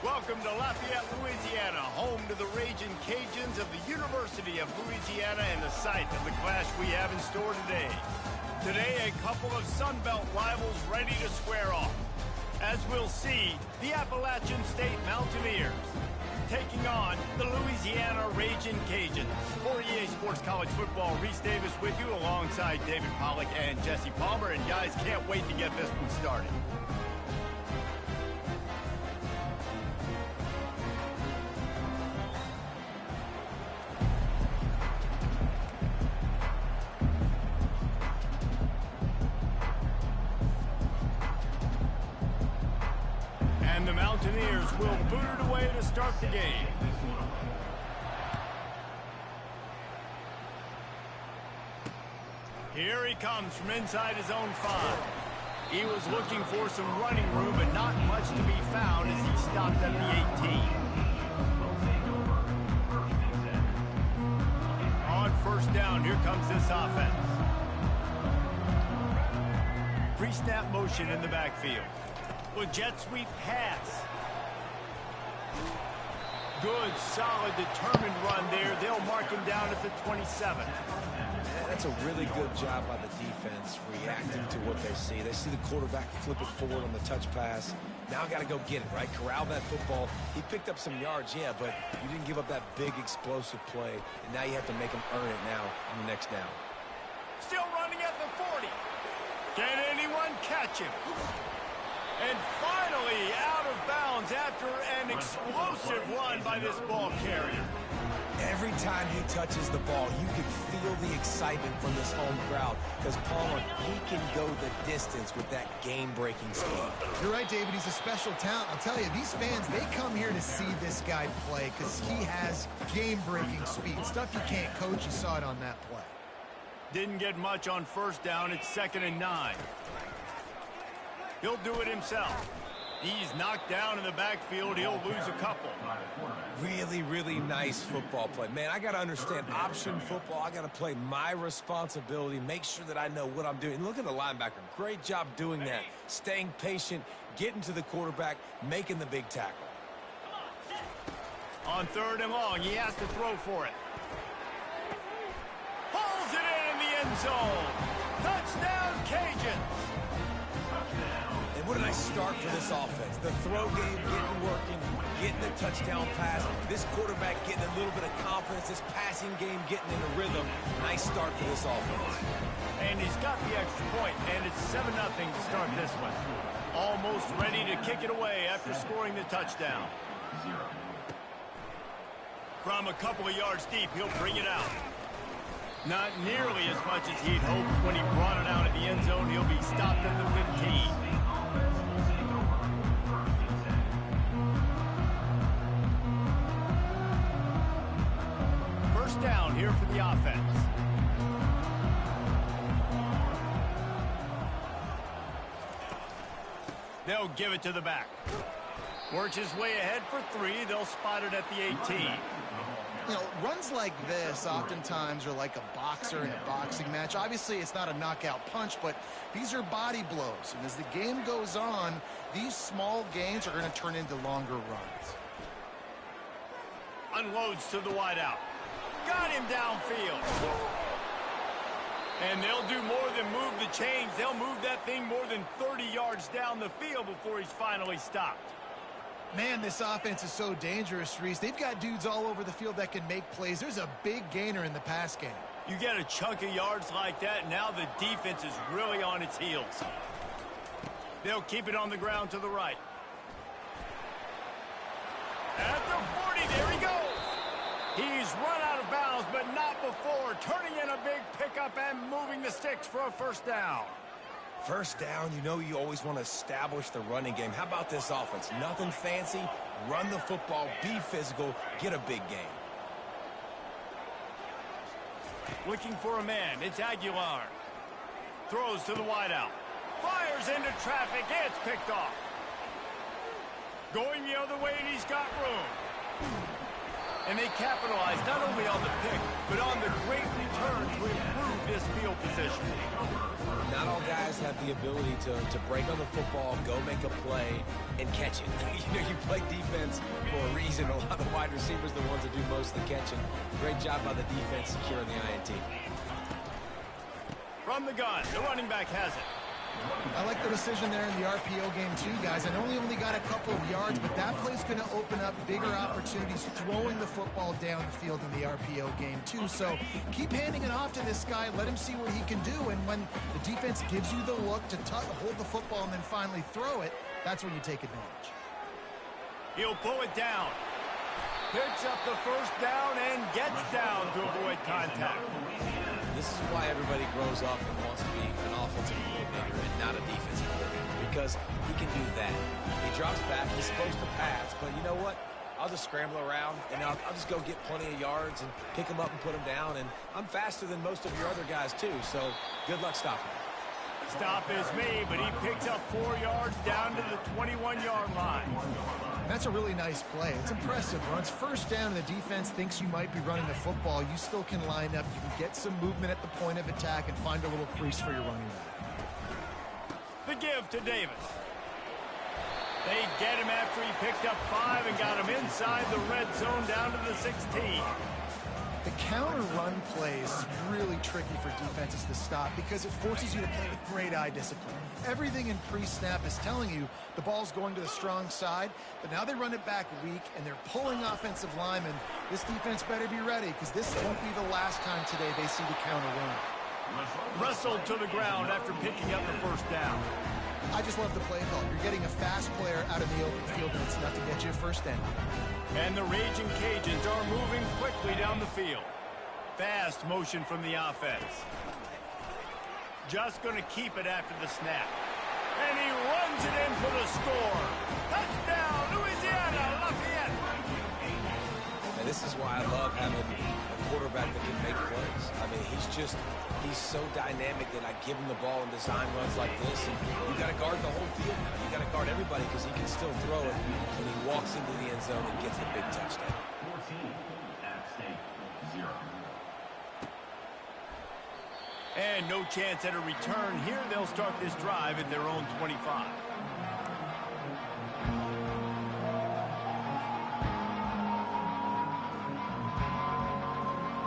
Welcome to Lafayette, Louisiana, home to the Ragin' Cajuns of the University of Louisiana and the site of the clash we have in store today. Today, a couple of Sun Belt rivals ready to square off. As we'll see, the Appalachian State Mountaineers taking on the Louisiana Ragin' Cajuns. For EA Sports College Football, Reese Davis with you alongside David Pollack and Jesse Palmer. And guys, can't wait to get this one started. And the Mountaineers will boot it away to start the game. Here he comes from inside his own 5. He was looking for some running room, but not much to be found as he stopped at the 18. On first down, here comes this offense. Pre-snap motion in the backfield. With jet sweep pass. Good, solid, determined run there. They'll mark him down at the 27. That's a really good job by the defense, reacting to what they see. They see the quarterback flip it forward on the touch pass. Now got to go get it, right? Corral that football. He picked up some yards, yeah, but you didn't give up that big explosive play, and now you have to make him earn it now on the next down. Still running at the 40. Can anyone catch him? And finally out of bounds after an explosive run by this ball carrier. Every time he touches the ball, you can feel the excitement from this home crowd because Palmer, he can go the distance with that game-breaking speed. You're right, David. He's a special talent. I'll tell you, these fans, they come here to see this guy play because he has game-breaking speed. Stuff you can't coach. You saw it on that play. Didn't get much on first down. It's 2nd and 9. He'll do it himself. He's knocked down in the backfield. He'll lose a couple. Really, really nice football play. Man, I got to understand option football. I got to play my responsibility, make sure that I know what I'm doing. And look at the linebacker. Great job doing that. Staying patient, getting to the quarterback, making the big tackle. On 3rd and long, he has to throw for it. Pulls it in the end zone. Touchdown, Cajuns. What a nice start for this offense. The throw game getting working, getting the touchdown pass. This quarterback getting a little bit of confidence. This passing game getting in a rhythm. Nice start for this offense. And he's got the extra point, and it's 7-0 to start this one. Almost ready to kick it away after scoring the touchdown. From a couple of yards deep, he'll bring it out. Not nearly as much as he'd hoped when he brought it out at the end zone. He'll be stopped at the 15. First down here for the offense. They'll give it to the back. Works his way ahead for 3. They'll spot it at the 18. You know, runs like this oftentimes are like a boxer in a boxing match. Obviously, it's not a knockout punch, but these are body blows. And as the game goes on, these small gains are going to turn into longer runs. Unloads to the wideout. Got him downfield. And they'll do more than move the chains. They'll move that thing more than 30 yards down the field before he's finally stopped. Man, this offense is so dangerous, Reese. They've got dudes all over the field that can make plays. There's a big gainer in the pass game. You get a chunk of yards like that, now the defense is really on its heels. They'll keep it on the ground to the right. At the 40, there he goes. He's run out of bounds, but not before. Turning in a big pickup and moving the sticks for a first down. First down, you know you always want to establish the running game. How about this offense? Nothing fancy. Run the football, be physical, get a big gain. Looking for a man. It's Aguilar. Throws to the wideout. Fires into traffic. It's picked off. Going the other way, and he's got room. And they capitalized not only on the pick, but on the great return to improve this field position. Not all guys have the ability to break on the football, go make a play, and catch it. You play defense for a reason. A lot of the wide receivers are the ones that do most of the catching. Great job by the defense securing the INT. From the gun, the running back has it. I like the decision there in the RPO game too, guys. I know he only got a couple of yards, but that play's going to open up bigger opportunities throwing the football down the field in the RPO game too. So keep handing it off to this guy. Let him see what he can do. And when the defense gives you the look to hold the football and then finally throw it, that's when you take advantage. He'll pull it down. Picks up the first down and gets down to avoid contact. This is why everybody grows up and wants to be an offensive coordinator and not a defensive coordinator, because he can do that. He drops back, he's supposed to pass, but you know what? I'll just scramble around, and I'll just go get plenty of yards and pick them up and put them down, and I'm faster than most of your other guys, too, so good luck stopping. Stop is made, but he picks up 4 yards down to the 21-yard line. That's a really nice play. It's impressive. Runs first down and the defense thinks you might be running the football. You still can line up. You can get some movement at the point of attack and find a little crease for your running back. The give to Davis. They get him after he picked up 5 and got him inside the red zone down to the 16. The counter run play is really tricky for defenses to stop because it forces you to play with great eye discipline. Everything in pre-snap is telling you the ball's going to the strong side, but now they run it back weak and they're pulling offensive linemen. This defense better be ready because this won't be the last time today they see the counter run. Wrestled to the ground after picking up the first down. I just love the play call. You're getting a fast player out of the open field and it's enough to get you a first down. And the Raging Cajuns are moving quickly down the field. Fast motion from the offense. Just going to keep it after the snap. And he runs it in for the score. Touchdown, Louisiana Lafayette. And this is why I love having a quarterback that can make plays. I mean, he's so dynamic that I give him the ball and design runs like this, and you got to guard the whole field now. You got to guard everybody because he can still throw it, and he walks into the end zone and gets the big touchdown. 14 at stake, 0. And no chance at a return here. They'll start this drive at their own 25.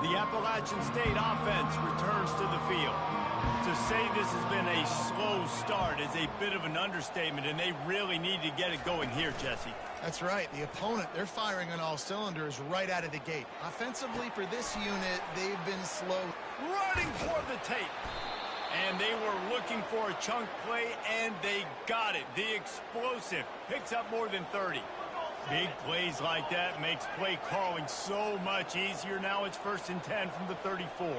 The Appalachian State offense returns to the field. To say this has been a slow start is a bit of an understatement, and they really need to get it going here, Jesse. That's right. The opponent, they're firing on all cylinders right out of the gate. Offensively for this unit, they've been slow. Running toward the tape. And they were looking for a chunk play, and they got it. The explosive picks up more than 30. Big plays like that makes play calling so much easier. Now it's 1st and 10 from the 34.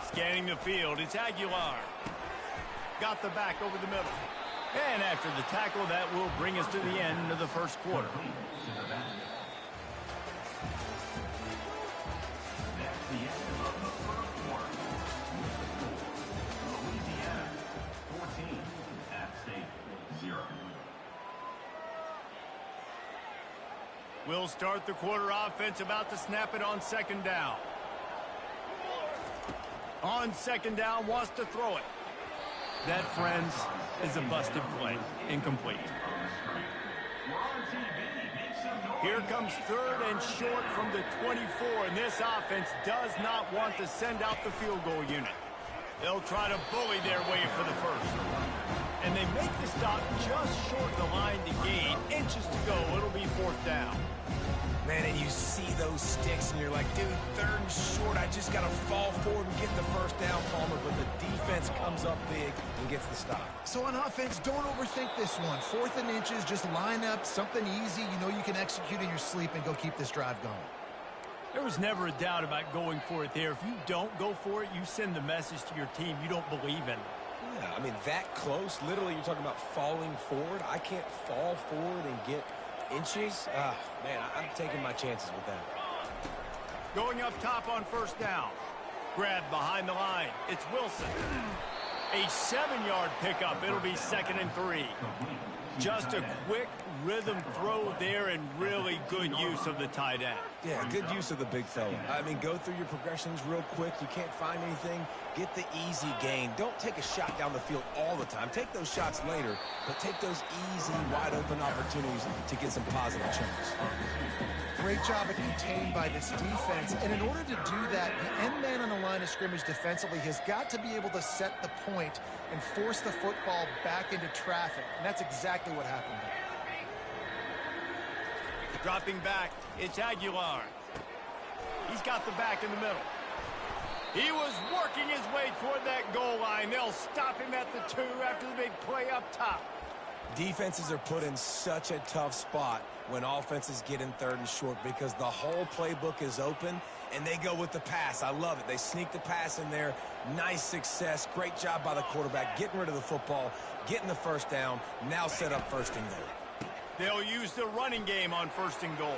Scanning the field, it's Aguilar. Got the back over the middle. And after the tackle, that will bring us to the end of the first quarter. Louisiana 14 at stake, 0. We'll start the quarter offense, about to snap it on 2nd down. On 2nd down, wants to throw it. That, friends, is a busted play. Incomplete. Here comes 3rd and short from the 24, and this offense does not want to send out the field goal unit. They'll try to bully their way for the first. And they make the stop just short of the line to gain. Inches to go. It'll be 4th down. Man, and you see those sticks, and you're like, dude, 3rd and short. I just got to fall forward and get the first down, Palmer. But the defense comes up big and gets the stop. So on offense, don't overthink this one. 4th and inches, just line up something easy. You know you can execute in your sleep and go keep this drive going. There was never a doubt about going for it there. If you don't go for it, you send the message to your team you don't believe in it. Yeah, I mean, that close, literally, you're talking about falling forward. I can't fall forward and get inches. Man, I'm taking my chances with that. Going up top on 1st down. Grabbed behind the line. It's Wilson. A 7-yard pickup. It'll be 2nd and 3. Just a quick rhythm throw there and really good use of the tight end. Yeah, good use of the big fella. I mean, go through your progressions real quick. You can't find anything. Get the easy gain. Don't take a shot down the field all the time. Take those shots later, but take those easy, wide-open opportunities to get some positive chunks. Great job of contained by this defense. And in order to do that, the end man on the line of scrimmage defensively has got to be able to set the point and force the football back into traffic. And that's exactly what happened there. Dropping back, it's Aguilar. He's got the back in the middle. He was working his way toward that goal line. They'll stop him at the 2 after the big play up top. Defenses are put in such a tough spot when offenses get in 3rd and short because the whole playbook is open and they go with the pass. I love it. They sneak the pass in there. Nice success. Great job by the quarterback getting rid of the football, getting the first down, now set up 1st and goal. They'll use the running game on 1st and goal.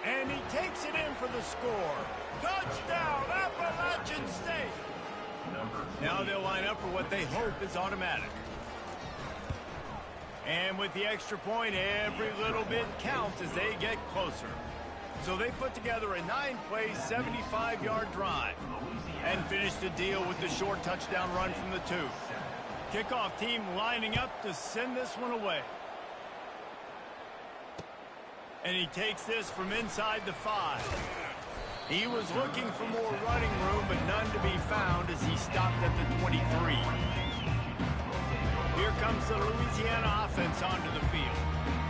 And he takes it in for the score. Touchdown, Appalachian State. Now they'll line up for what they hope is automatic. And with the extra point, every little bit counts as they get closer. So they put together a 9-play, 75-yard drive and finish the deal with the short touchdown run from the 2. Kickoff team lining up to send this one away. And he takes this from inside the 5. He was looking for more running room, but none to be found as he stopped at the 23. Here comes the Louisiana offense onto the field.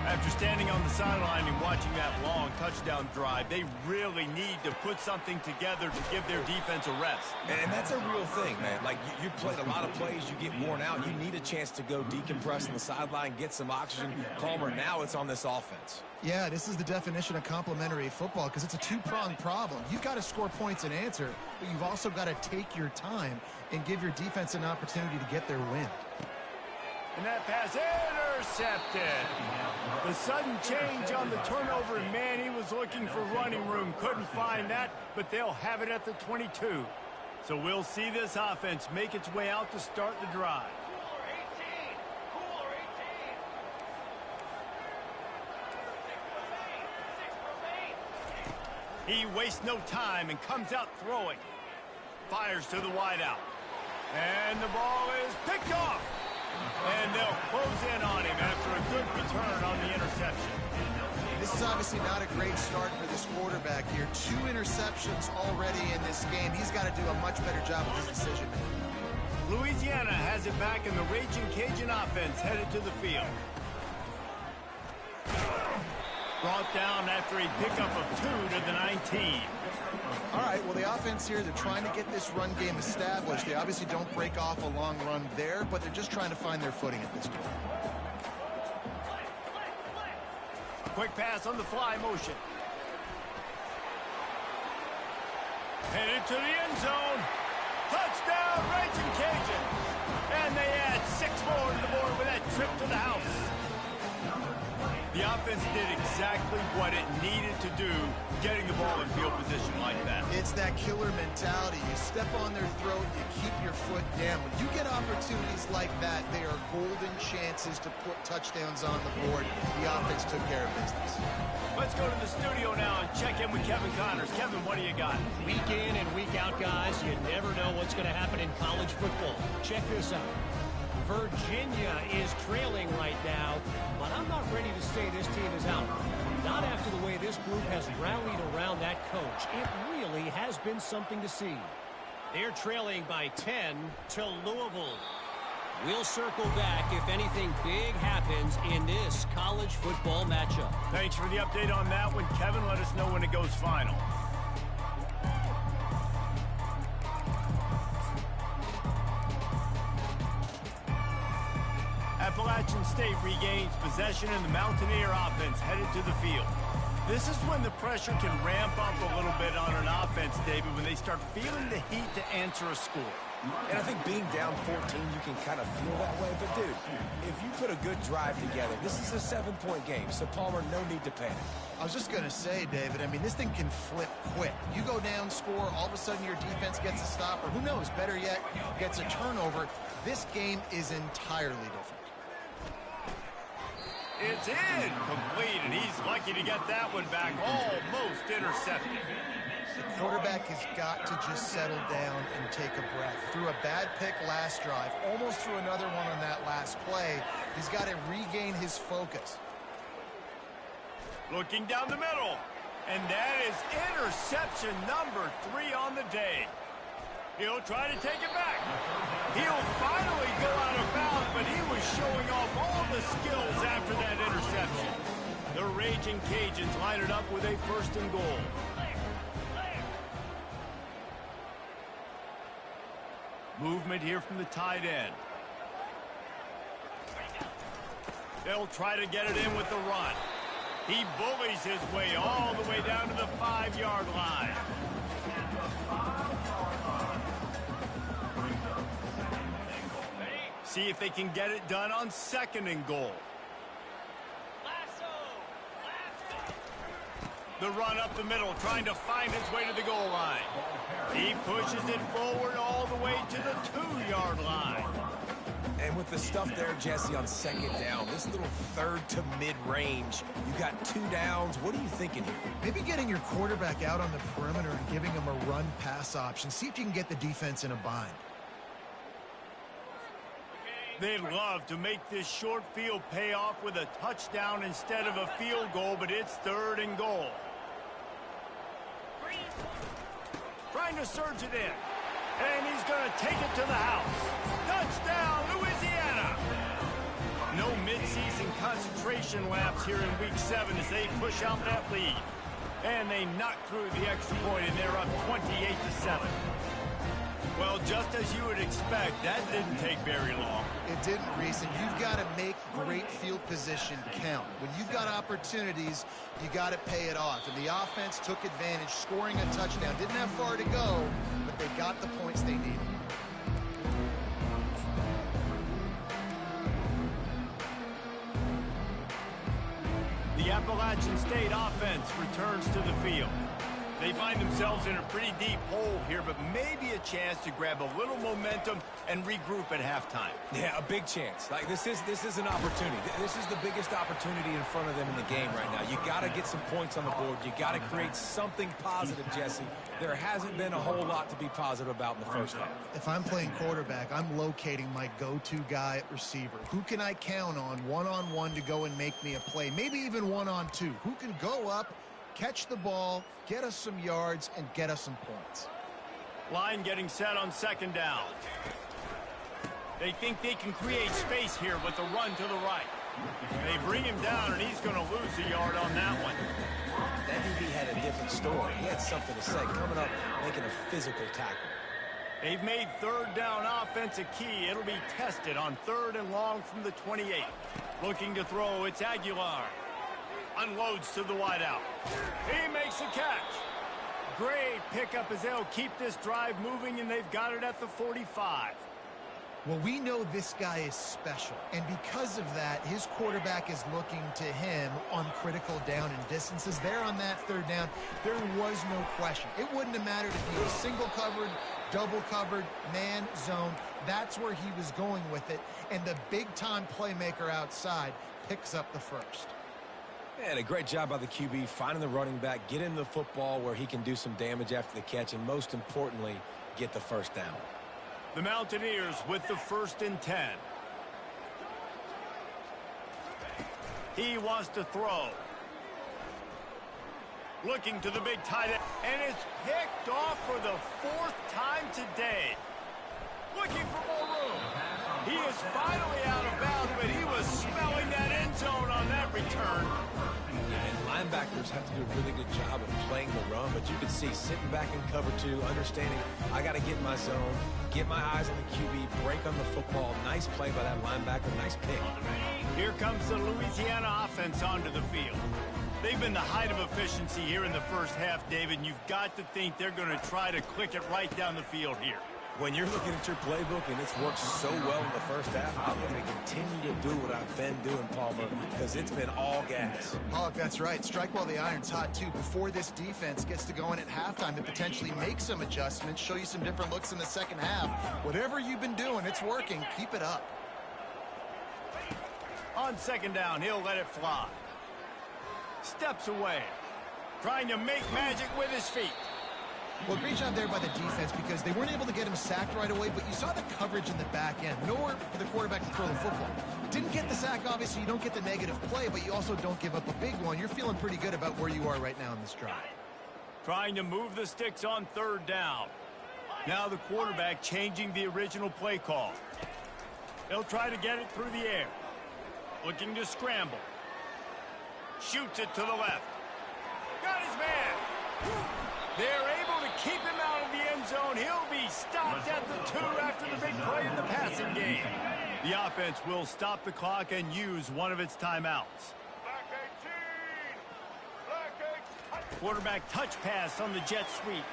After standing on the sideline and watching that long touchdown drive, they really need to put something together to give their defense a rest. And that's a real thing, man. Like, you played a lot of plays, you get worn out. You need a chance to go decompress on the sideline, get some oxygen. Palmer, now it's on this offense. Yeah, this is the definition of complementary football because it's a two-pronged problem. You've got to score points and answer, but you've also got to take your time and give your defense an opportunity to get their wind. And that pass intercepted. The sudden change on the turnover, and man, he was looking for running room. Couldn't find that, but they'll have it at the 22. So we'll see this offense make its way out to start the drive. He wastes no time and comes out throwing. Fires to the wideout. And the ball is picked off. And they'll close in on him after a good return on the interception. This is obviously not a great start for this quarterback here. 2 interceptions already in this game. He's got to do a much better job with his decision. Louisiana has it back in the Raging Cajun offense headed to the field. Brought down after a pickup of 2 to the 19. All right, well, the offense here, they're trying to get this run game established. They obviously don't break off a long run there, but they're just trying to find their footing at this point. Quick pass on the fly motion. Headed to the end zone. Touchdown, Raging Cajun. And they add 6 more to the board with that trip to the house. The offense did exactly what it needed to do, getting the ball in field position like that. It's that killer mentality. You step on their throat, you keep your foot down. When you get opportunities like that, they are golden chances to put touchdowns on the board. The offense took care of business. Let's go to the studio now and check in with Kevin Connors. Kevin, what do you got? Week in and week out, guys, you never know what's going to happen in college football. Check this out. Virginia is trailing right now, but I'm not ready to say this team is out. Not after the way this group has rallied around that coach. It really has been something to see. They're trailing by 10 to Louisville. We'll circle back if anything big happens in this college football matchup. Thanks for the update on that one, Kevin. Let us know when it goes final. Appalachian State regains possession and the Mountaineer offense headed to the field. This is when the pressure can ramp up a little bit on an offense, David, when they start feeling the heat to answer a score. And I think being down 14, you can kind of feel that way. But, dude, if you put a good drive together, this is a 7-point game. So, Palmer, no need to panic. I was just going to say, David, I mean, this thing can flip quick. You go down, score, all of a sudden your defense gets a stop, or who knows, better yet, gets a turnover. This game is entirely different. It's incomplete, and he's lucky to get that one back, almost intercepted. The quarterback has got to just settle down and take a breath. Threw a bad pick last drive, almost threw another one on that last play. He's got to regain his focus. Looking down the middle, and that is interception number 3 on the day. He'll try to take it back. He'll finally go out of bounds, but he was showing off all the skills after that interception. The Raging Cajuns line it up with a 1st and goal. Movement here from the tight end. They'll try to get it in with the run. He bullies his way all the way down to the 5-yard line. See if they can get it done on 2nd and goal. The run up the middle, trying to find his way to the goal line. He pushes it forward all the way to the 2-yard line. And with the stuff there, Jesse, on 2nd down, this little 3rd to mid-range, you got 2 downs. What are you thinking here? Maybe getting your quarterback out on the perimeter and giving him a run-pass option. See if you can get the defense in a bind. They'd love to make this short field pay off with a touchdown instead of a field goal, but it's 3rd and goal. Trying to surge it in. And he's going to take it to the house. Touchdown, Louisiana! No midseason concentration laps here in Week 7 as they push out that lead. And they knock through the extra point, and they're up 28-7. Well, just as you would expect, that didn't take very long. It didn't, Reese, and you've got to make great field position count. When you've got opportunities, you got to pay it off. And the offense took advantage, scoring a touchdown. Didn't have far to go, but they got the points they needed. The Appalachian State offense returns to the field. They find themselves in a pretty deep hole here, but maybe a chance to grab a little momentum and regroup at halftime. Yeah, a big chance. Like this is an opportunity. This is the biggest opportunity in front of them in the game right now. You got to get some points on the board. You got to create something positive, Jesse. There hasn't been a whole lot to be positive about in the first half. If I'm playing quarterback, I'm locating my go-to guy at receiver. Who can I count on one-on-one to go and make me a play? Maybe even one-on-two. Who can go up, catch the ball, get us some yards, and get us some points. Line getting set on 2nd down. They think they can create space here with the run to the right. They bring him down, and he's going to lose a yard on that one. That DB had a different story. He had something to say, coming up, making a physical tackle. They've made 3rd down offense a key. It'll be tested on 3rd and long from the 28. Looking to throw, it's Aguilar. Unloads to the wideout. He makes a catch. Great pickup as they'll keep this drive moving, and they've got it at the 45. Well, we know this guy is special, and because of that, his quarterback is looking to him on critical down and distances. There on that 3rd down, there was no question. It wouldn't have mattered if he was single covered, double covered, man, zone. That's where he was going with it, and the big-time playmaker outside picks up the first. And a great job by the QB finding the running back, getting the football where he can do some damage after the catch, and most importantly, get the 1st down. The Mountaineers with the 1st and 10. He wants to throw. Looking to the big tight end, and it's picked off for the 4th time today. Looking for more room. He is finally out of bounds, but he was smelling that end zone on that return. And linebackers have to do a really good job of playing the run, but you can see sitting back in cover 2, understanding I got to get in my zone, get my eyes on the QB, break on the football. Nice play by that linebacker, nice pick. Here comes the Louisiana offense onto the field. They've been the height of efficiency here in the first half, David, and you've got to think they're going to try to click it right down the field here. When you're looking at your playbook and it's worked so well in the first half, I'm going to continue to do what I've been doing, Palmer, because it's been all gas. Oh, that's right. Strike while the iron's hot, too. Before this defense gets to go in at halftime to potentially make some adjustments, show you some different looks in the second half. Whatever you've been doing, it's working. Keep it up. On second down, he'll let it fly. Steps away. Trying to make magic with his feet. Well, great job there by the defense because they weren't able to get him sacked right away, but you saw the coverage in the back end. Nowhere for the quarterback to throw the football. Didn't get the sack, obviously. You don't get the negative play, but you also don't give up a big one. You're feeling pretty good about where you are right now in this drive. Trying to move the sticks on third down. Now the quarterback changing the original play call. He'll try to get it through the air. Looking to scramble. Shoots it to the left. Got his man. They're able to keep him out of the end zone. He'll be stopped at the 2 after the big play in the passing game. The offense will stop the clock and use one of its timeouts. Quarterback touch pass on the jet sweep.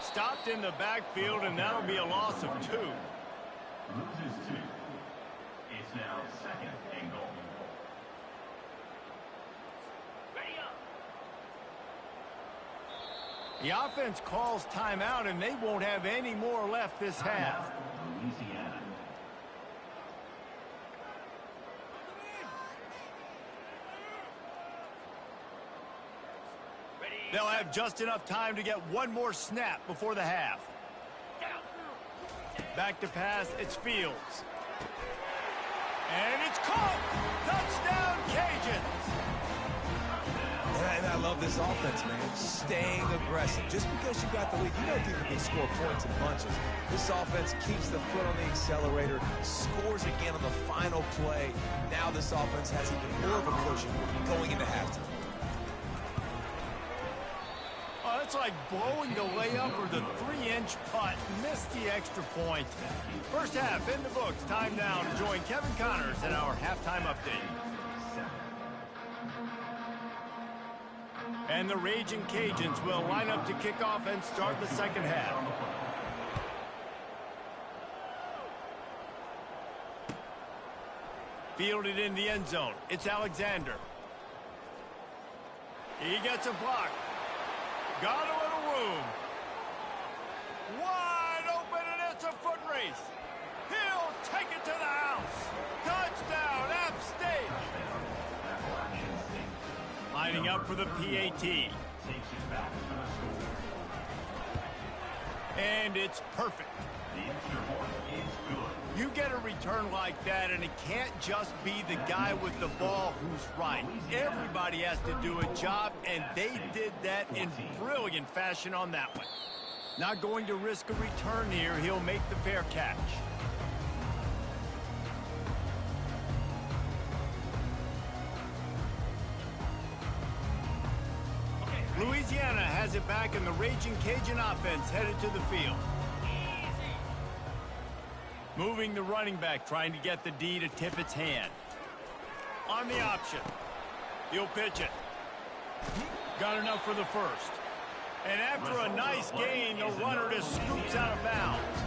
Stopped in the backfield, and that'll be a loss of 2. Loses 2. It's now second and goal. The offense calls timeout, and they won't have any more left this half. Louisiana. They'll have just enough time to get one more snap before the half. Back to pass, it's Fields. And it's caught! Touchdown, Cajuns! And I love this offense, man. Staying aggressive. Just because you got the lead, you know people can score points in bunches. This offense keeps the foot on the accelerator, scores again on the final play. Now this offense has even more of a cushion going into halftime. Oh, that's like blowing the layup or the 3-inch putt. Missed the extra point. First half in the books. Time now to join Kevin Connors in our halftime update. And the Raging Cajuns will line up to kick off and start the second half. Fielded in the end zone. It's Alexander. He gets a block. Got a little room. Wide open, and it's a foot race. He'll take it to the house. Touchdown, App State. Lining up for the PAT. And it's perfect. You get a return like that, and it can't just be the guy with the ball who's right. Everybody has to do a job, and they did that in brilliant fashion on that one. Not going to risk a return here. He'll make the fair catch. Louisiana has it back, and the Raging Cajun offense headed to the field. Moving the running back, trying to get the D to tip its hand. On the option. He'll pitch it. Got enough for the first. And after a nice gain, the runner just scoops out of bounds.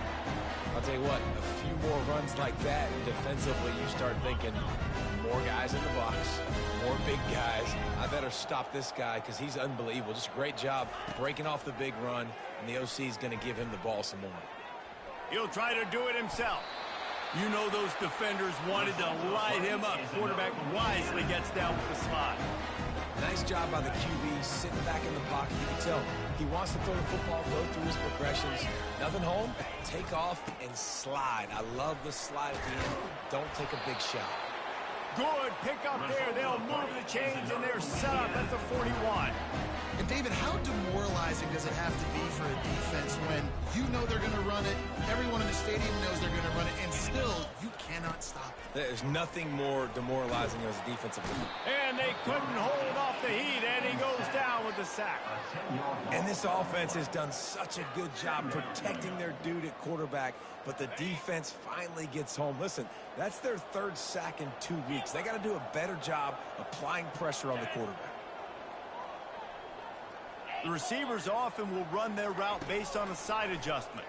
I'll tell you what, a few more runs like that, defensively you start thinking, more guys in the box, more big guys. I better stop this guy because he's unbelievable. Just a great job breaking off the big run, and the OC is going to give him the ball some more. He'll try to do it himself. You know those defenders wanted to light him up. Quarterback wisely gets down with the slide. Nice job by the QB, sitting back in the pocket. You can tell he wants to throw the football, go through his progressions. Nothing home, take off and slide. I love the slide at the end. Don't take a big shot. Good pick up there. They'll move the chains, and they're set up at the 41. And David, how demoralizing does it have to be for a defense when you know they're going to run it, everyone in the stadium knows they're going to run it, and still you cannot stop it? There's nothing more demoralizing as a defensive lead. And they couldn't hold off the heat, and he goes down with the sack. And this offense has done such a good job protecting their dude at quarterback, but the defense finally gets home. Listen, that's their third sack in 2 weeks. They got to do a better job applying pressure on the quarterback. The receivers often will run their route based on a side adjustment.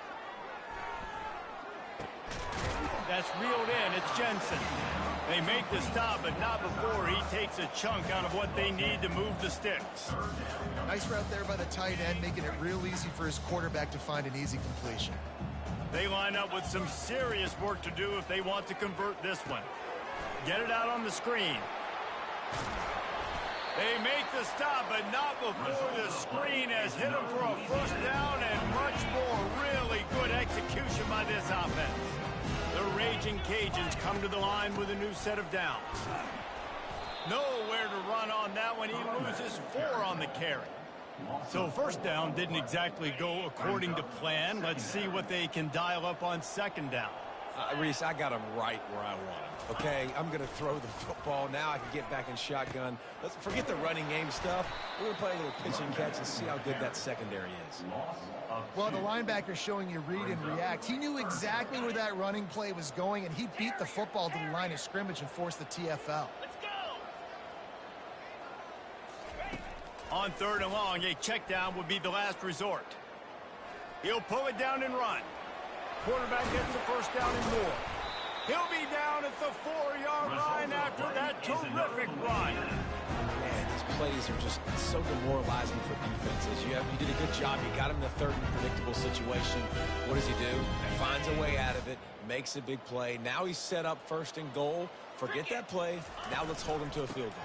That's reeled in. It's Jensen. They make the stop, but not before he takes a chunk out of what they need to move the sticks. Nice route there by the tight end, making it real easy for his quarterback to find an easy completion. They line up with some serious work to do if they want to convert this one. Get it out on the screen. They make the stop, but not before the screen has hit them for a first down and much more. Really good execution by this offense. The Raging Cajuns come to the line with a new set of downs. Nowhere to run on that one. He loses 4 on the carry. So first down didn't exactly go according to plan. Let's see what they can dial up on second down. Reese, I got him right where I want him. Okay, I'm going to throw the football. Now I can get back in shotgun. Let's forget the running game stuff. We're going to play a little pitch and catch and see how good that secondary is. Well, the linebacker's showing you read and react. He knew exactly where that running play was going, and he beat the football to the line of scrimmage and forced the TFL. On third and long, a check down would be the last resort. He'll pull it down and run. Quarterback gets the first down and more. He'll be down at the 4-yard line after that terrific run. Man, these plays are just so demoralizing for defenses. You did a good job. You got him in the third and predictable situation. What does he do? Finds a way out of it, makes a big play. Now he's set up first and goal. Forget that play. Now let's hold him to a field goal.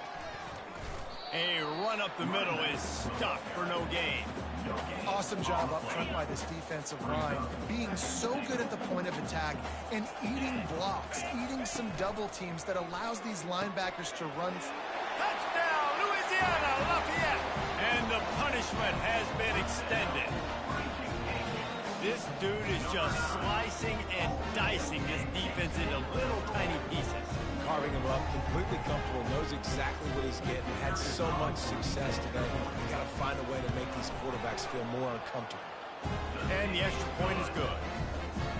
A run up the middle is stuck for no gain. Awesome job up front by this defensive line, being so good at the point of attack and eating blocks, eating some double teams that allows these linebackers to run. Touchdown, Louisiana, Lafayette! And the punishment has been extended. This dude is just slicing and dicing this defense into little tiny pieces. Carving him up, completely comfortable, knows exactly what he's getting, had so much success today. You got to find a way to make these quarterbacks feel more uncomfortable. And the extra point is good.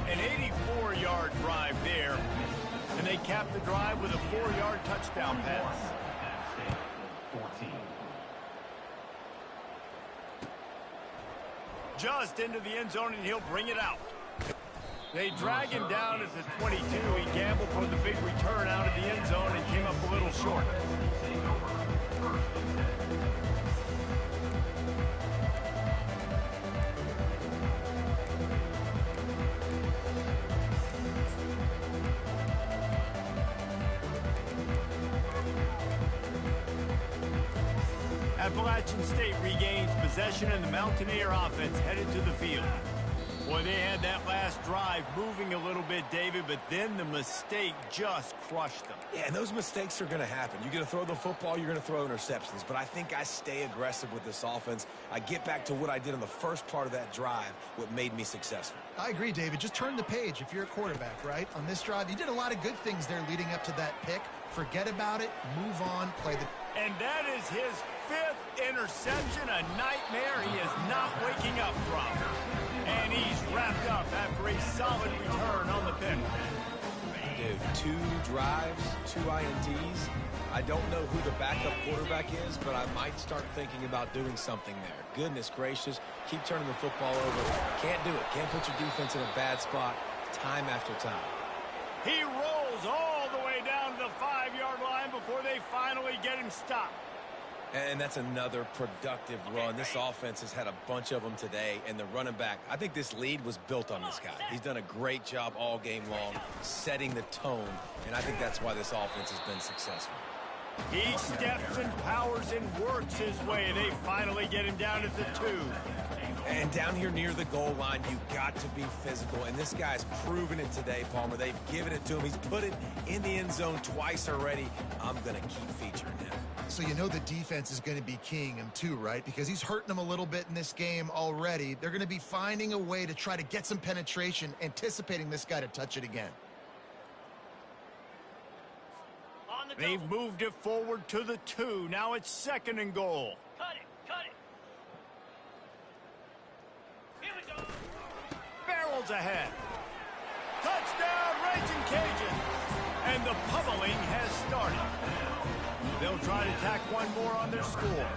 An 84-yard drive there, and they cap the drive with a 4-yard touchdown pass. 14. Just into the end zone, and he'll bring it out. They drag him down at the 22. He gambled for the big return out of the end zone and came up a little short. Appalachian State regains possession, and the Mountaineer offense headed to the field. Boy, they had that last drive moving a little bit, David, but then the mistake just crushed them. Yeah, and those mistakes are going to happen. You're going to throw the football, you're going to throw interceptions, but I think I stay aggressive with this offense. I get back to what I did in the first part of that drive, what made me successful. I agree, David. Just turn the page if you're a quarterback, right? On this drive, you did a lot of good things there leading up to that pick. Forget about it, move on, play the... And that is his 5th interception, a nightmare he is not waking up from. And he's wrapped up after a solid return on the pick. Dude, 2 drives, 2 INTs. I don't know who the backup quarterback is, but I might start thinking about doing something there. Goodness gracious, keep turning the football over. Can't do it. Can't put your defense in a bad spot time after time. He rolls all the way down to the 5-yard line before they finally get him stopped. And that's another productive run. This offense has had a bunch of them today, and the running back, I think this lead was built on this guy. He's done a great job all game long, setting the tone, and I think that's why this offense has been successful. He steps and powers and works his way. They finally get him down at the 2. And down here near the goal line, you got to be physical. And this guy's proven it today, Palmer. They've given it to him. He's put it in the end zone twice already. I'm going to keep featuring him. So you know the defense is going to be keying him too, right? Because he's hurting them a little bit in this game already. They're going to be finding a way to try to get some penetration, anticipating this guy to touch it again. They've moved it forward to the 2. Now it's 2nd and goal. Cut it. Here we go. Barrels ahead. Touchdown, Raging Cajun. And the pummeling has started. They'll try to tack one more on their score.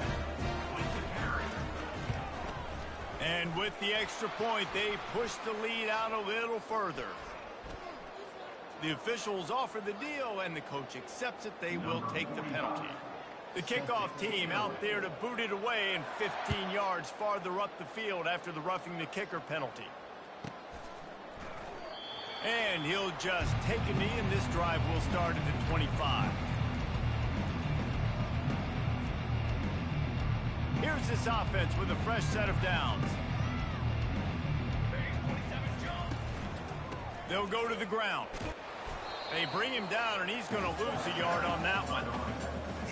And with the extra point, they push the lead out a little further. The officials offer the deal, and the coach accepts it. They will take the penalty. The kickoff team out there to boot it away and 15 yards farther up the field after the roughing the kicker penalty. And he'll just take a knee, and this drive will start at the 25. Here's this offense with a fresh set of downs. They'll go to the ground. They bring him down, and he's going to lose a yard on that one.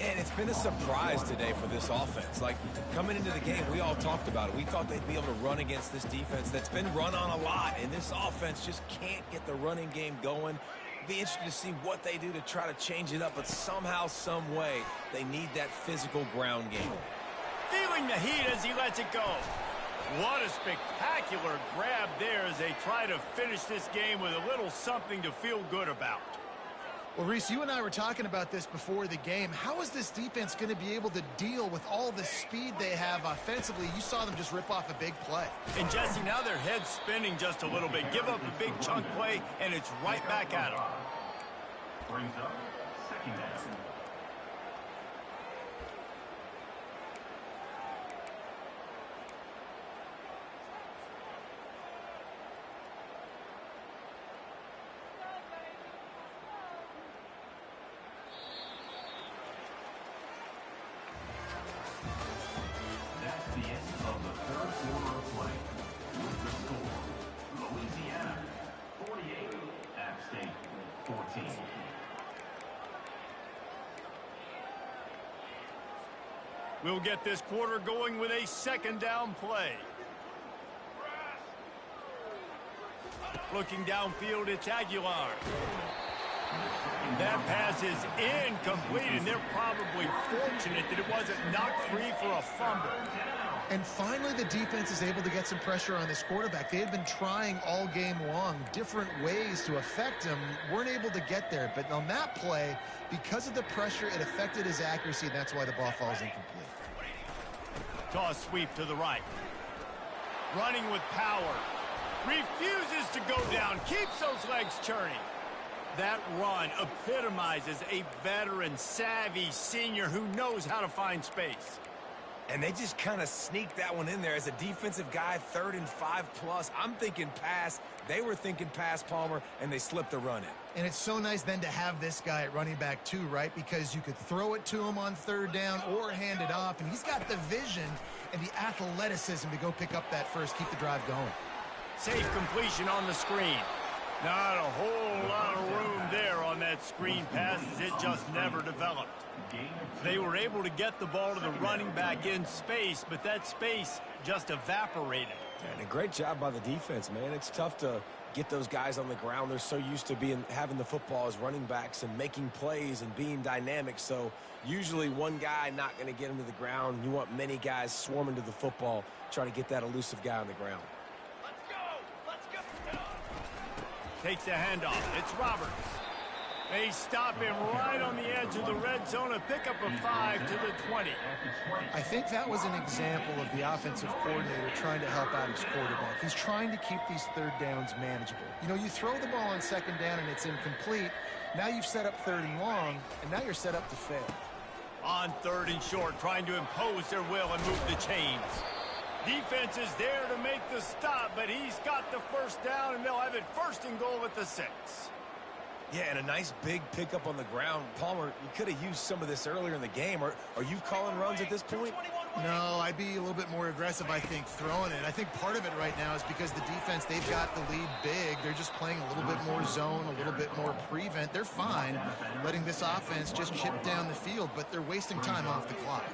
And it's been a surprise today for this offense. Like, coming into the game, we all talked about it. We thought they'd be able to run against this defense that's been run on a lot, and this offense just can't get the running game going. Be interested to see what they do to try to change it up, but somehow, some way, they need that physical ground game. Feeling the heat as he lets it go. What a spectacular grab there as they try to finish this game with a little something to feel good about. Well, Reese, you and I were talking about this before the game. How is this defense going to be able to deal with all the speed they have offensively? You saw them just rip off a big play. And, Jesse, now their head's spinning just a little bit. Give up a big chunk play, and it's right back at them. Brings up second down. That's the end of the third quarter of play. With the score, Louisiana 48, App State 14. We'll get this quarter going with a second down play. Looking downfield, it's Aguilar. That pass is incomplete, and they're probably fortunate that it wasn't knocked free for a fumble. And finally, the defense is able to get some pressure on this quarterback. They had been trying all game long different ways to affect him, weren't able to get there. But on that play, because of the pressure, it affected his accuracy, and that's why the ball falls incomplete. Toss sweep to the right. Running with power. Refuses to go down. Keeps those legs churning. That run epitomizes a veteran, savvy senior who knows how to find space. And they just kind of sneaked that one in there as a defensive guy, 3rd and 5+. I'm thinking pass. They were thinking pass, Palmer, and they slipped the run in. And it's so nice then to have this guy at running back too, right? Because you could throw it to him on 3rd down or hand it off, and he's got the vision and the athleticism to go pick up that first, keep the drive going. Safe completion on the screen. Not a whole lot of room there on that screen pass as it just never developed. They were able to get the ball to the running back in space, but that space just evaporated. And a great job by the defense, man. It's tough to get those guys on the ground. They're so used to having the football as running backs and making plays and being dynamic. So usually one guy not going to get him to the ground. You want many guys swarming to the football, trying to get that elusive guy on the ground. Takes the handoff. It's Roberts. They stop him right on the edge of the red zone. A pickup of 5 to the 20. I think that was an example of the offensive coordinator trying to help out his quarterback. He's trying to keep these 3rd downs manageable. You know, you throw the ball on 2nd down and it's incomplete. Now you've set up 3rd and long, and now you're set up to fail. On 3rd and short, trying to impose their will and move the chains. Defense is there to make the stop, but he's got the 1st down, and they'll have it 1st and goal at the 6. Yeah, and a nice big pickup on the ground. Palmer, you could have used some of this earlier in the game. Are you calling runs at this point? No, I'd be a little bit more aggressive, I think, throwing it. I think part of it right now is because the defense, they've got the lead big. They're just playing a little bit more zone, a little bit more prevent. They're fine letting this offense just chip down the field, but they're wasting time off the clock.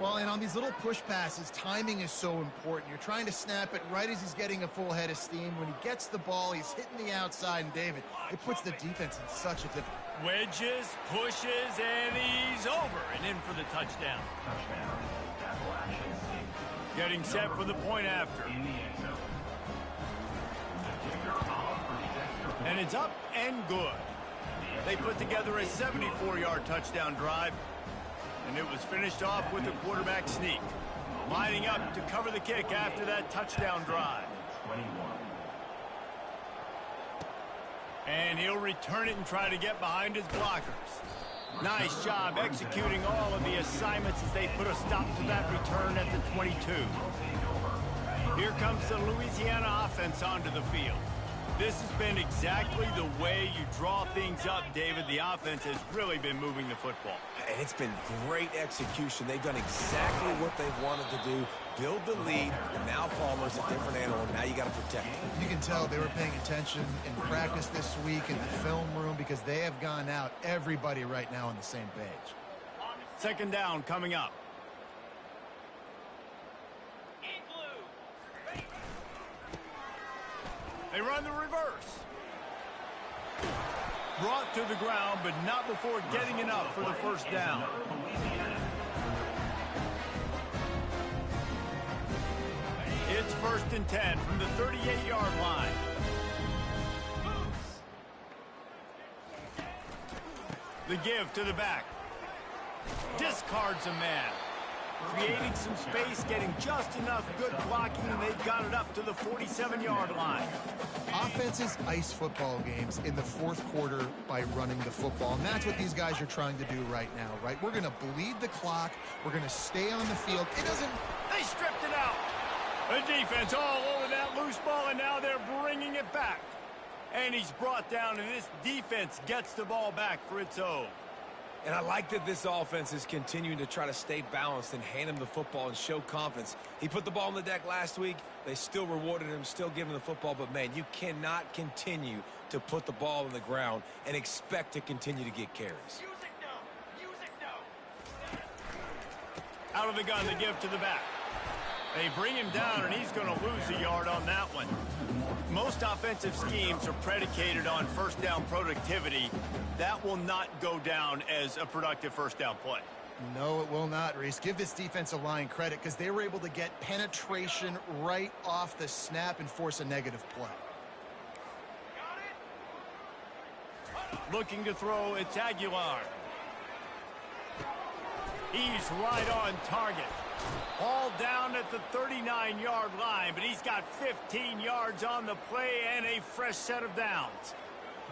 Well, and on these little push passes, timing is so important. You're trying to snap it right as he's getting a full head of steam. When he gets the ball, he's hitting the outside, and David, it puts the defense in such a difficult. Wedges, pushes, and he's over and in for the touchdown. Getting set for the point after. And it's up and good. They put together a 74-yard touchdown drive. And it was finished off with a quarterback sneak. Lining up to cover the kick after that touchdown drive. And he'll return it and try to get behind his blockers. Nice job executing all of the assignments as they put a stop to that return at the 22. Here comes the Louisiana offense onto the field. This has been exactly the way you draw things up, David. The offense has really been moving the football. And it's been great execution. They've done exactly what they've wanted to do. Build the lead. Now Palmer's a different animal. Now you got to protect him. You can tell they were paying attention in practice this week in the film room because they have gone out, everybody right now on the same page. Second down coming up. They run the reverse. Brought to the ground, but not before getting enough for the first down. It's 1st and 10 from the 38-yard line. The give to the back. Discards a man. Creating some space, getting just enough good blocking, and they've got it up to the 47-yard line. Offenses ice football games in the fourth quarter by running the football, and that's what these guys are trying to do right now, right? We're going to bleed the clock. We're going to stay on the field. They stripped it out. The defense all over that loose ball, and now they're bringing it back. And he's brought down, and this defense gets the ball back for its own. And I like that this offense is continuing to try to stay balanced and hand him the football and show confidence. He put the ball on the deck last week. They still rewarded him, still giving him the football. But, man, you cannot continue to put the ball on the ground and expect to continue to get carries. Out of the gun, the give to the back. They bring him down, and he's going to lose a yard on that one. Most offensive schemes are predicated on first down productivity. That will not go down as a productive first down play. No, it will not, Reese. Give this defensive line credit because they were able to get penetration right off the snap and force a negative play. Looking to throw, it's Aguilar. He's right on target. Ball down at the 39-yard line, but he's got 15 yards on the play and a fresh set of downs.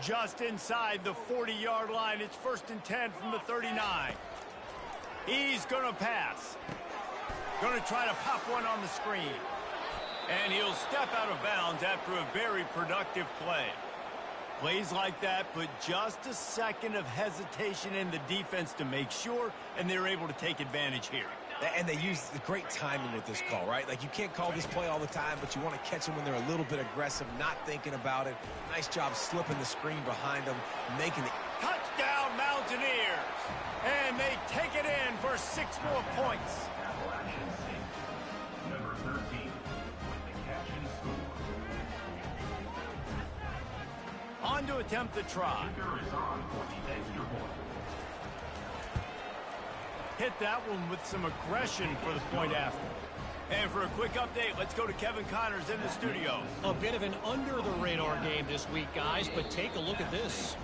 Just inside the 40-yard line, it's 1st and 10 from the 39. He's going to pass. Going to try to pop one on the screen. And he'll step out of bounds after a very productive play. Plays like that put just a second of hesitation in the defense to make sure, and they're able to take advantage here. And they use the great timing with this call, right? Like, you can't call this play all the time, but you want to catch them when they're a little bit aggressive, not thinking about it. Nice job slipping the screen behind them, making it. Touchdown, Mountaineers! And they take it in for 6 more points. Number 13 with the catch and score. On to attempt the try. Kicker is on for the extra point. Hit that one with some aggression for the point after. And for a quick update, let's go to Kevin Connors in the studio. A bit of an under-the-radar game this week, guys, but take a look at this.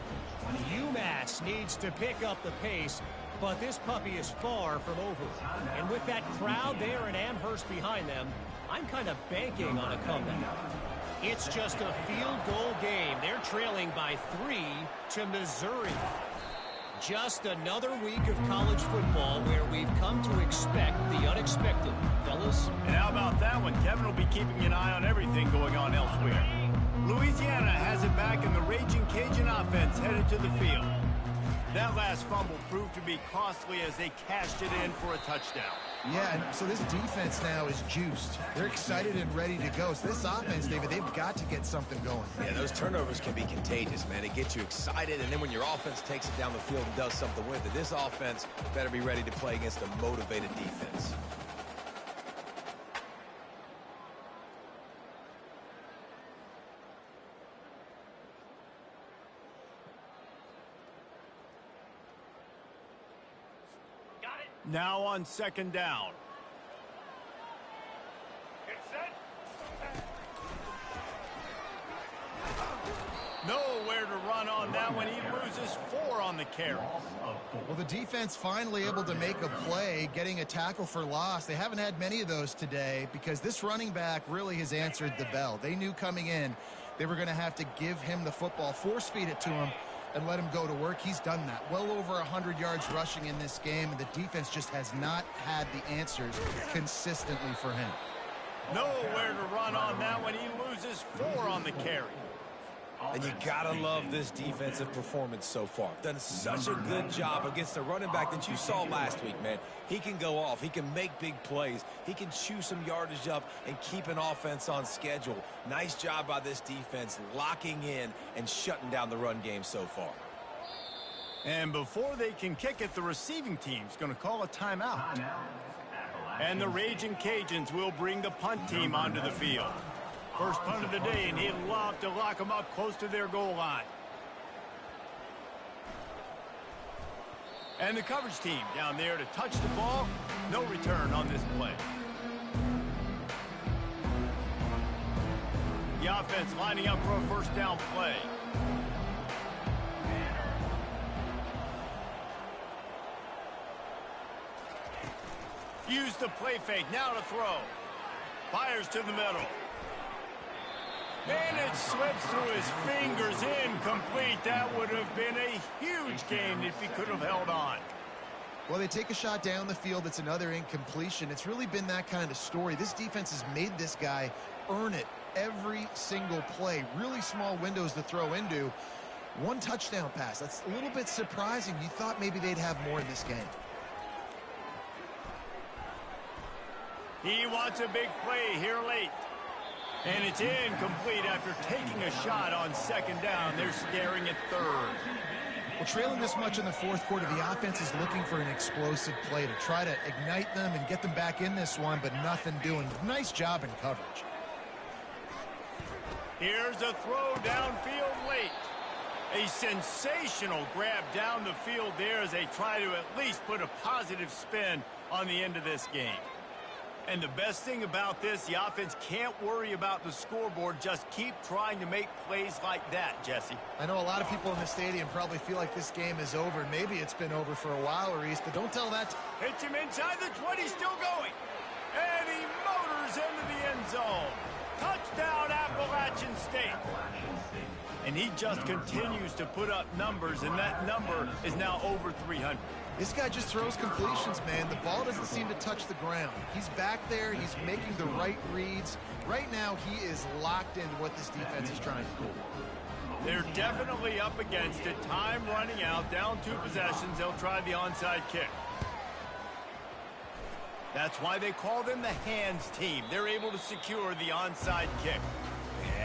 UMass needs to pick up the pace, but this puppy is far from over. And with that crowd there in Amherst behind them, I'm kind of banking on a comeback. It's just a field goal game. They're trailing by 3 to Missouri. Just another week of college football where we've come to expect the unexpected, fellas. And how about that one? Kevin will be keeping an eye on everything going on elsewhere. Louisiana has it back, and the Raging Cajun offense headed to the field. That last fumble proved to be costly as they cashed it in for a touchdown. Yeah, and so this defense now is juiced. They're excited and ready to go. So this offense, David, they've got to get something going. Yeah, those turnovers can be contagious, man. It gets you excited, and then when your offense takes it down the field and does something with it, this offense better be ready to play against a motivated defense. Now on 2nd down. Nowhere to run on that one. He loses 4 on the carry. Well, the defense finally able to make a play, getting a tackle for loss. They haven't had many of those today because this running back really has answered the bell. They knew coming in They were going to have to give him the football, force feed it to him, and let him go to work. He's done that. Well over 100 yards rushing in this game, and the defense just has not had the answers consistently for him. Nowhere to run on that one. He loses 4 on the carry. And you gotta love this defensive performance so far. Done such a good job against the running back that you saw last week, man. He can go off. He can make big plays. He can chew some yardage up and keep an offense on schedule. Nice job by this defense locking in and shutting down the run game so far. And before they can kick it, the receiving team's going to call a timeout. And the Raging Cajuns will bring the punt team onto the field. First punt of the day, and he'd love to lock them up close to their goal line. And the coverage team down there to touch the ball. No return on this play. The offense lining up for a first down play. Use the play fake, now to throw. Fires to the middle. And it slips through his fingers, incomplete. That would have been a huge gain if he could have held on. Well, they take a shot down the field. It's another incompletion. It's really been that kind of story. This defense has made this guy earn it every single play. Really small windows to throw into. 1 touchdown pass. That's a little bit surprising. You thought maybe they'd have more in this game. He wants a big play here late. And it's incomplete after taking a shot on second down. They're staring at third. Well, trailing this much in the fourth quarter, the offense is looking for an explosive play to try to ignite them and get them back in this one, but nothing doing. Nice job in coverage. Here's a throw downfield late. A sensational grab down the field there as they try to at least put a positive spin on the end of this game. And the best thing about this, the offense can't worry about the scoreboard. Just keep trying to make plays like that, Jesse. I know a lot of people in the stadium probably feel like this game is over. Maybe it's been over for a while, Reese, but don't tell that. Hits him inside the 20, still going. And he motors into the end zone. Touchdown, Appalachian State. And he just continues to put up numbers, and that number is now over 300. This guy just throws completions, man. The ball doesn't seem to touch the ground. He's back there. He's making the right reads. Right now, he is locked into what this defense is trying to do. They're definitely up against it. Time running out. Down 2 possessions. They'll try the onside kick. That's why they call them the hands team. They're able to secure the onside kick.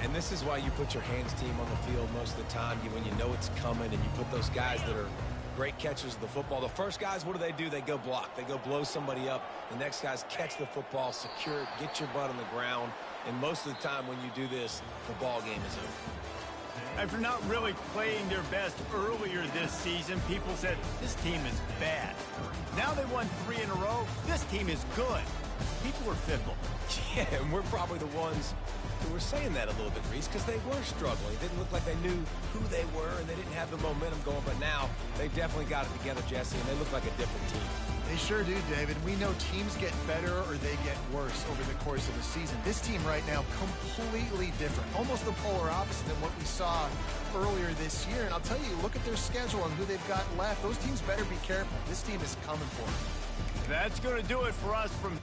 And this is why you put your hands team on the field most of the time. When you know it's coming, and you put those guys that are great catchers of the football. The first guys, what do? They go block. They go blow somebody up. The next guys catch the football, secure it, get your butt on the ground. And most of the time when you do this, the ball game is over. After not really playing their best earlier this season, people said, this team is bad. Now they won 3 in a row. This team is good. People were fickle. Yeah, and we're probably the ones who were saying that a little bit, Reese, because they were struggling. It didn't look like they knew who they were, and they didn't have the momentum going. But now they've definitely got it together, Jesse, and they look like a different team. They sure do, David. We know teams get better or they get worse over the course of the season. This team right now, completely different. Almost the polar opposite than what we saw earlier this year. And I'll tell you, look at their schedule and who they've got left. Those teams better be careful. This team is coming for them. That's going to do it for us from